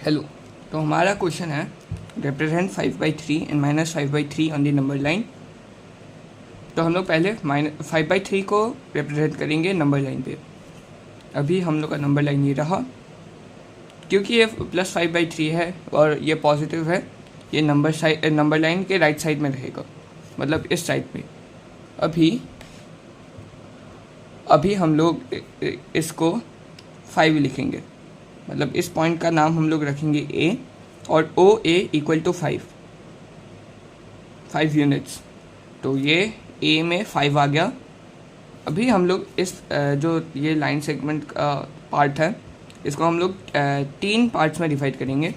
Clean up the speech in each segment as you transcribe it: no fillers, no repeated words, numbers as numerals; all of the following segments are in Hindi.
हेलो। तो हमारा क्वेश्चन है represent 5/3 and -5/3 on the number line. तो हम लोग पहले 5/3 को रिप्रेजेंट करेंगे नंबर लाइन पे। अभी हम लोग का नंबर लाइन ये रहा, क्योंकि ये +5/3 है और ये पॉजिटिव है, ये नंबर लाइन के राइट साइड में रहेगा, मतलब इस साइड पे। अभी हम लोग इसको 5 लिखेंगे, मतलब इस पॉइंट का नाम हम लोग रखेंगे ए, और OA = 5 यूनिट्स। तो ये ए में 5 आ गया। अभी हम लोग इस जो ये लाइन सेगमेंट का पार्ट है, इसको हम लोग 3 पार्ट्स में डिवाइड करेंगे।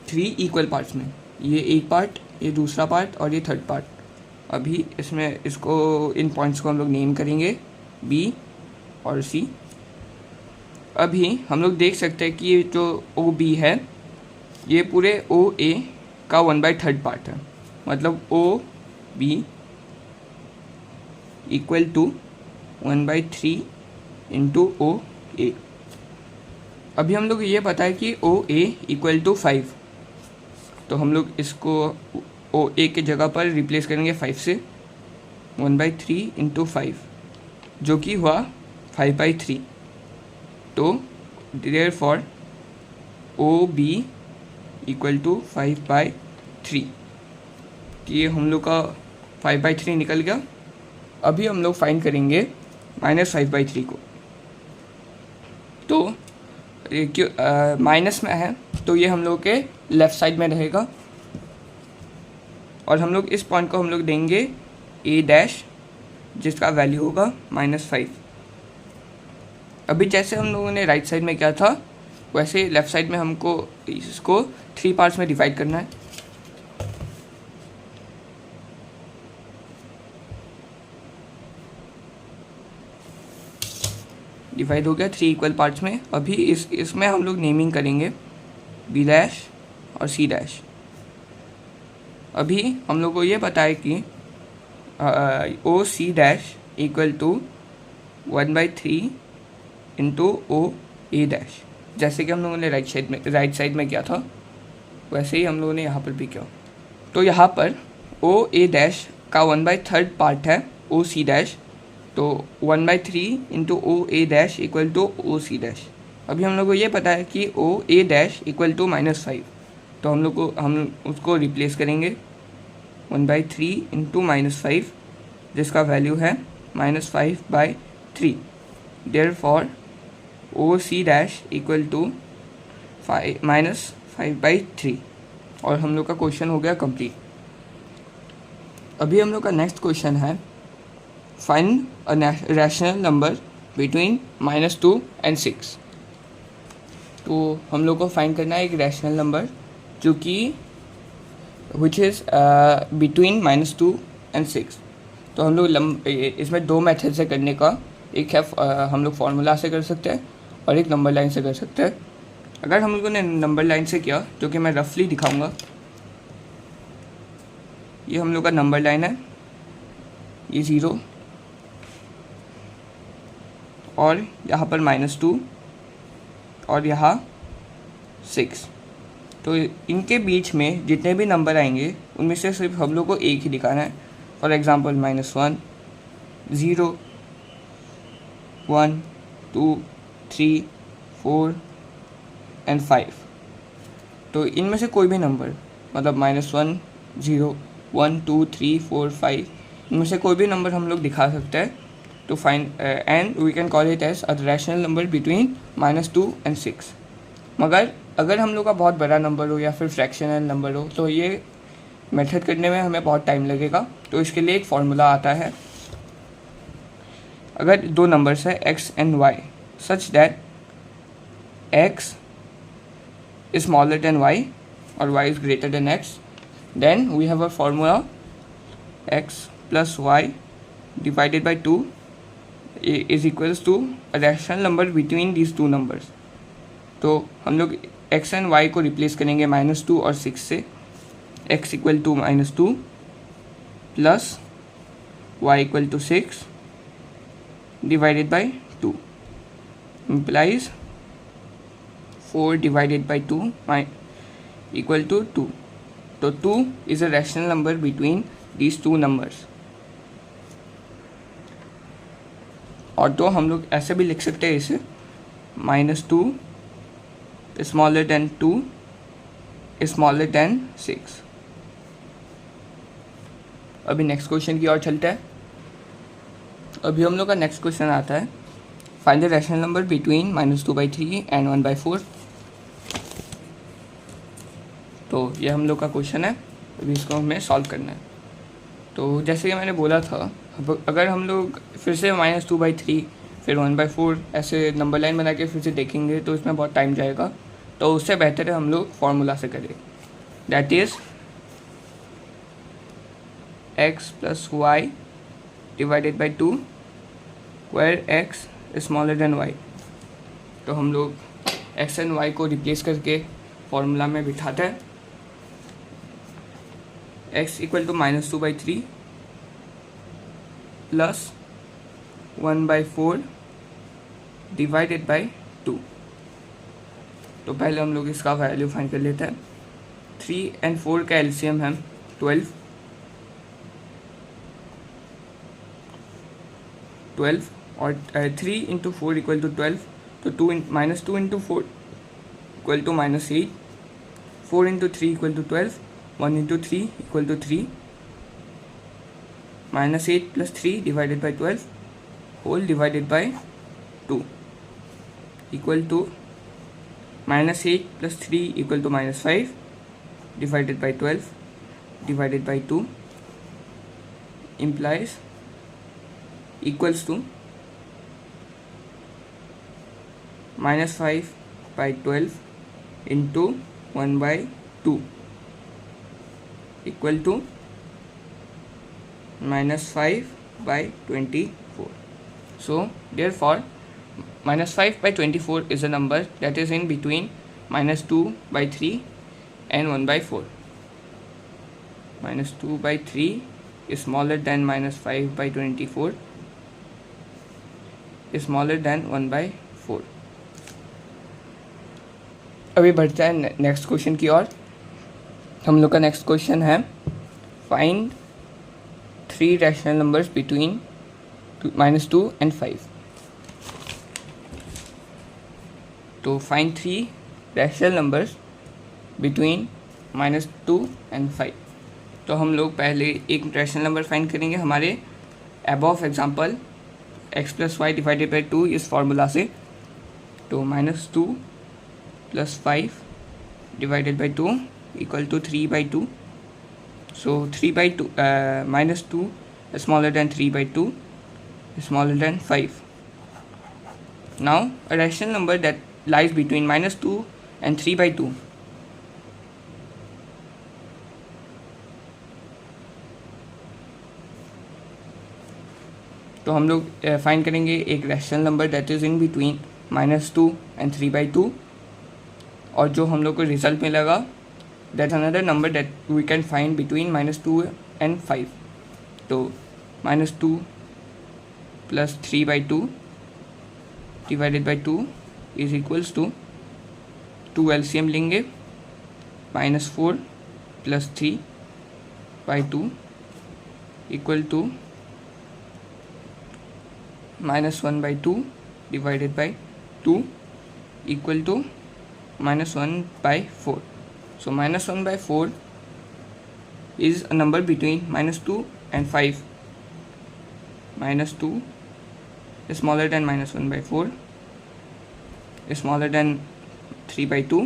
थ्री इक्वल पार्ट्स में, ये एक पार्ट, ये दूसरा पार्ट और ये थर्ड पार्ट। अभी इसमें इन पॉइंट्स को हम लोग नेम करेंगे B और C। अभी हम लोग देख सकते हैं कि ये जो OB है, ये पूरे OA का 1/3 पार्ट है, मतलब OB = 1/3 × OA। अभी हम लोग ये पता है कि OA = 5, तो हम लोग इसको OA के जगह पर रिप्लेस करेंगे 5 से। 1/3 × 5 जो कि हुआ 5/3। तो therefore OB = 5/3, कि ये हम लोग का 5/3 निकल गया। अभी हम लोग फाइंड करेंगे -5/3 को। तो क्यों माइनस में है, तो ये हम लोग के लेफ़्ट साइड में रहेगा, और हम लोग इस पॉइंट को हम लोग देंगे A', जिसका वैल्यू होगा -5। अभी जैसे हम लोगों ने राइट साइड में किया था, वैसे लेफ़्ट साइड में हमको इसको 3 पार्ट्स में डिवाइड करना है। डिवाइड हो गया 3 इक्वल पार्ट्स में। अभी इसमें हम लोग नेमिंग करेंगे B' और C'। अभी हम लोग को ये पता है कि OC' = 1/3 × OA', जैसे कि हम लोगों ने राइट साइड में किया था, वैसे ही हम लोगों ने यहाँ पर भी किया। तो यहाँ पर OA' का 1/3 पार्ट है OC', तो 1/3 × OA' = OC'। अभी हम लोग को ये पता है कि OA' = -5, तो हम उसको रिप्लेस करेंगे 1/3 × -5, जिसका वैल्यू है -5/3। Therefore OC' = -5/3, और हम लोग का क्वेश्चन हो गया कंप्लीट। अभी हम लोग का नेक्स्ट क्वेश्चन है find a rational number between -2 and 6। तो हम लोग को फाइंड करना है एक रैशनल नंबर जो कि विच इज़ बिटवीन -2 and 6। तो हम लोग इसमें 2 मेथड से करने का, एक है हम लोग फार्मूला से कर सकते हैं और एक नंबर लाइन से कर सकते हैं। अगर हम लोगों ने नंबर लाइन से किया, जो कि मैं रफली दिखाऊंगा, ये हम लोग का नंबर लाइन है, ये 0 और यहाँ पर -2 और यहाँ 6। तो इनके बीच में जितने भी नंबर आएंगे, उनमें से सिर्फ हम लोग को एक ही दिखाना है। For example -1, 0, 1, 2, 3, 4 and 5। तो इनमें से कोई भी नंबर, मतलब -1, 0, 1, 2, 3, 4, 5, इनमें से कोई भी नंबर हम लोग दिखा सकते हैं। तो find and we can call it as a rational number between -2 and 6। मगर अगर हम लोग का बहुत बड़ा नंबर हो या फिर फ्रैक्शनल नंबर हो, तो ये मेथड करने में हमें बहुत टाइम लगेगा। तो इसके लिए एक फार्मूला आता है। अगर 2 नंबर्स है x and y such that x is smaller than y और y is greater than x, then we have a formula x + y divided by 2 is equals to a rational number between these 2 numbers। तो हम लोग x एंड y को रिप्लेस करेंगे -2 और 6 से। x = -2 + y equal to 6 divided by 2 implies 4 divided by 2 equal to 2. तो 2 is a rational number between these two numbers. और तो हम लोग ऐसे भी लिख सकते हैं इसे -2 smaller than 2 smaller than 6. अभी नेक्स्ट क्वेश्चन की ओर चलते हैं. अभी हम लोग का नेक्स्ट क्वेश्चन आता है find the rational number between -2/3 and 1/4. तो ये हम लोग का क्वेश्चन है. अभी इसको हमें सॉल्व करना है. तो जैसे कि मैंने बोला था, अगर हम लोग फिर से -2/3 फिर 1/4 ऐसे नंबर लाइन बना के फिर से देखेंगे तो इसमें बहुत टाइम जाएगा. तो उससे बेहतर है हम लोग फॉर्मूला से करें. That is x + y divided by 2 where x smaller than y. तो हम लोग x एंड y को रिप्लेस करके फॉर्मूला में बिठाते हैं. x equal to -2/3 plus 1/4 divided by 2. तो पहले हम लोग इसका वैल्यू फाइंड कर लेते हैं. 3 एंड 4 का एलसीएम है 12 और 3 इंटू 4 इक्वल टू 12. तो -2 into 4 equal to -8. 4 into 3 equal to 12. 1 into 3 equal to 3. -8 plus 3 divided by 12 whole divided by 2 equal to -8 plus 3 equal to -5 divided by 12 divided by 2 implies equals to -5/12 into 1/2 equal to -5/24. So therefore -5/24 is a number that is in between -2/3 and 1/4. -2/3 is smaller than -5/24 is smaller than 1/4. अभी बढ़ते हैं नेक्स्ट क्वेश्चन की ओर. हम लोग का नेक्स्ट क्वेश्चन है find 3 rational numbers between -2 and 5. तो find 3 rational numbers between -2 and 5. तो हम लोग पहले एक रैशनल नंबर फाइंड करेंगे हमारे above example x + y divided by 2 इस फार्मूला से. तो -2 + 5 divided by 2 equal to 3/2. So 3/2 -2 smaller than 3/2 smaller than 5. Now a rational number that lies between -2 and 3/2. तो हम लोग फाइंड करेंगे एक rational number that is in between -2 and 3/2. और जो हम लोग को रिजल्ट मिलेगा that's another number that we can find between -2 and 5. तो -2 + 3/2 divided by 2 is equals to 2 LCM लेंगे. -4 + 3/2 equal to -1/2 divided by 2 equal to -1/4. So -1/4 is a number between -2 and 5. -2 is smaller than -1/4 is smaller than 3/2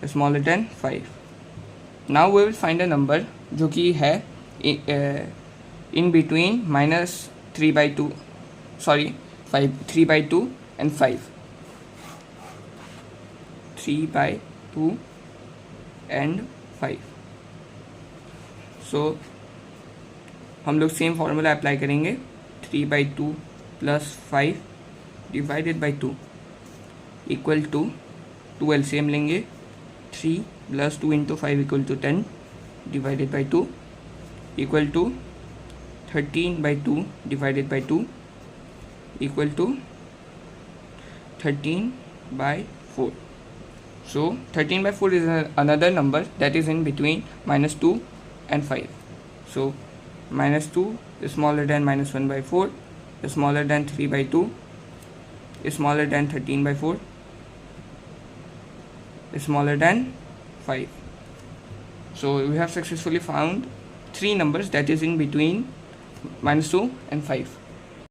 is smaller than 5. Now we will find a number जो कि है in between -3/2 3/2 and 5. 3/2 and 5. सो हम लोग सेम फार्मूला अप्लाई करेंगे. 3/2 + 5 divided by 2 equal to 2 LCM लेंगे. 3 + 2 × 5 = 10 divided by 2 equal to 13/2 divided by 2 equal to 13/4. So 13/4 is another number that is in between -2 and 5. So -2 is smaller than -1/4, is smaller than 3/2, is smaller than 13/4, is smaller than 5. So we have successfully found three numbers that is in between -2 and 5.